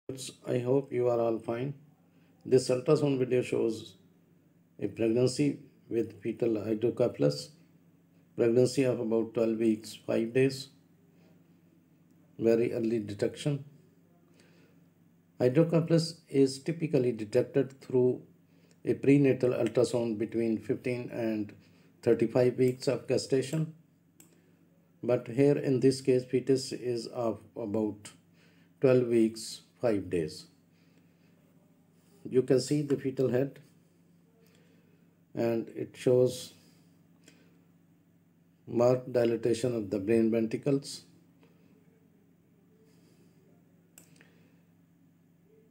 I hope you are all fine. This ultrasound video shows a pregnancy with fetal hydrocephalus, pregnancy of about 12 weeks, 5 days, very early detection. Hydrocephalus is typically detected through a prenatal ultrasound between 15 and 35 weeks of gestation. But here in this case, fetus is of about 12 weeks, 5 days. You can see the fetal head and it shows marked dilatation of the brain ventricles.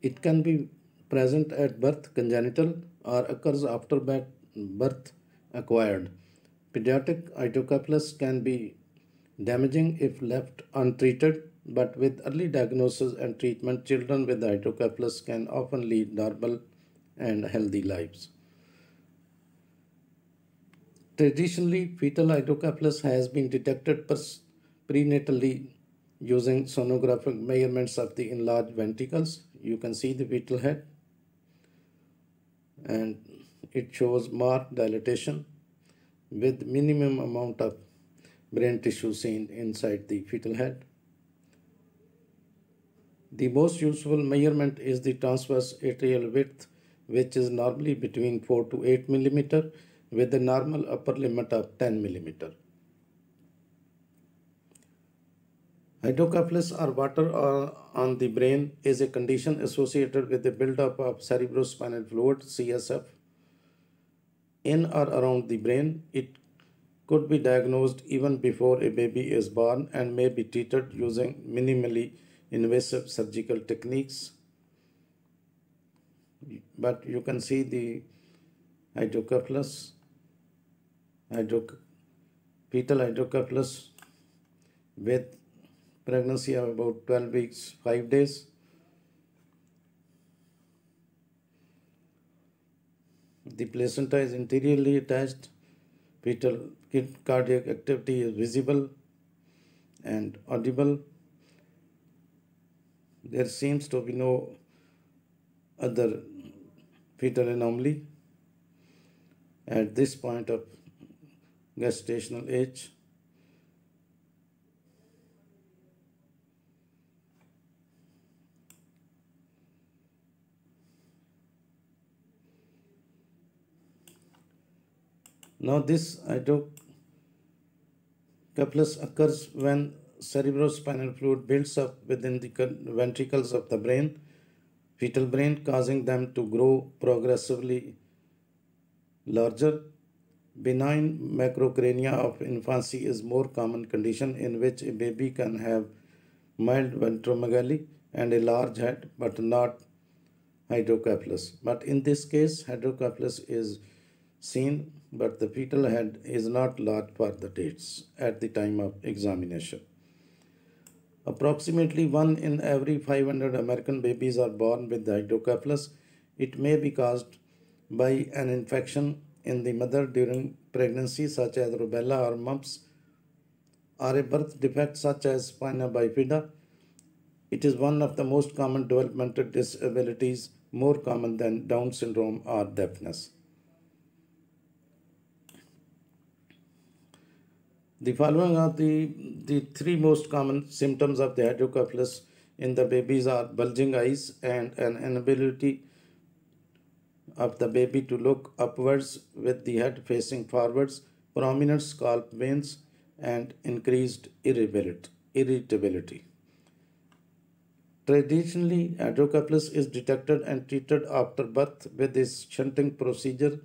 It can be present at birth, congenital, or occurs after birth, acquired. Pediatric hydrocephalus can be damaging if left untreated, but with early diagnosis and treatment, children with hydrocephalus can often lead normal and healthy lives. Traditionally, fetal hydrocephalus has been detected prenatally using sonographic measurements of the enlarged ventricles. You can see the fetal head and it shows marked dilatation with minimum amount of brain tissue seen inside the fetal head. The most useful measurement is the transverse atrial width, which is normally between 4 to 8 millimeter with a normal upper limit of 10 millimeter. Hydrocephalus or water on the brain is a condition associated with the buildup of cerebrospinal fluid (CSF) in or around the brain. It could be diagnosed even before a baby is born and may be treated using minimally invasive surgical techniques. But you can see the hydrocephalus, fetal hydrocephalus with pregnancy of about 12 weeks, 5 days. The placenta is interiorly attached. Fetal cardiac activity is visible and audible. There seems to be no other fetal anomaly at this point of gestational age. Now this hydrocephalus occurs when cerebrospinal fluid builds up within the ventricles of the brain, fetal brain, causing them to grow progressively larger. Benign macrocrania of infancy is more common condition in which a baby can have mild ventromegaly and a large head but not hydrocephalus. But in this case, hydrocephalus is seen, but the fetal head is not large for the dates at the time of examination. Approximately 1 in every 500 American babies are born with hydrocephalus. It may be caused by an infection in the mother during pregnancy, such as rubella or mumps, or a birth defect such as spina bifida. It is one of the most common developmental disabilities, more common than Down syndrome or deafness. The following are the three most common symptoms of the hydrocephalus in the babies are bulging eyes and an inability of the baby to look upwards with the head facing forwards, prominent scalp veins, and increased irritability. Traditionally, hydrocephalus is detected and treated after birth with this shunting procedure.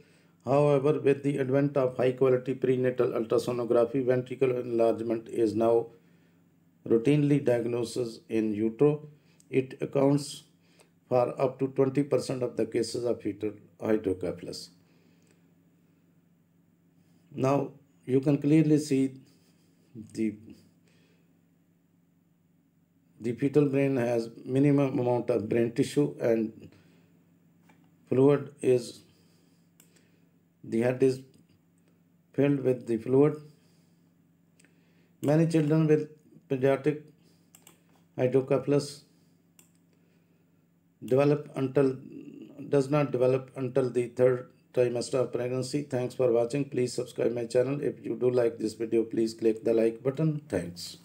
However, with the advent of high-quality prenatal ultrasonography, ventricular enlargement is now routinely diagnosed in utero. It accounts for up to 20% of the cases of fetal hydrocephalus. Now, you can clearly see the the fetal brain has minimum amount of brain tissue and fluid is the head is filled with the fluid. Many children with pediatric hydrocephalus develop until does not develop until the third trimester of pregnancy. Thanks for watching. Please subscribe my channel. If you do like this video, please click the like button. Thanks.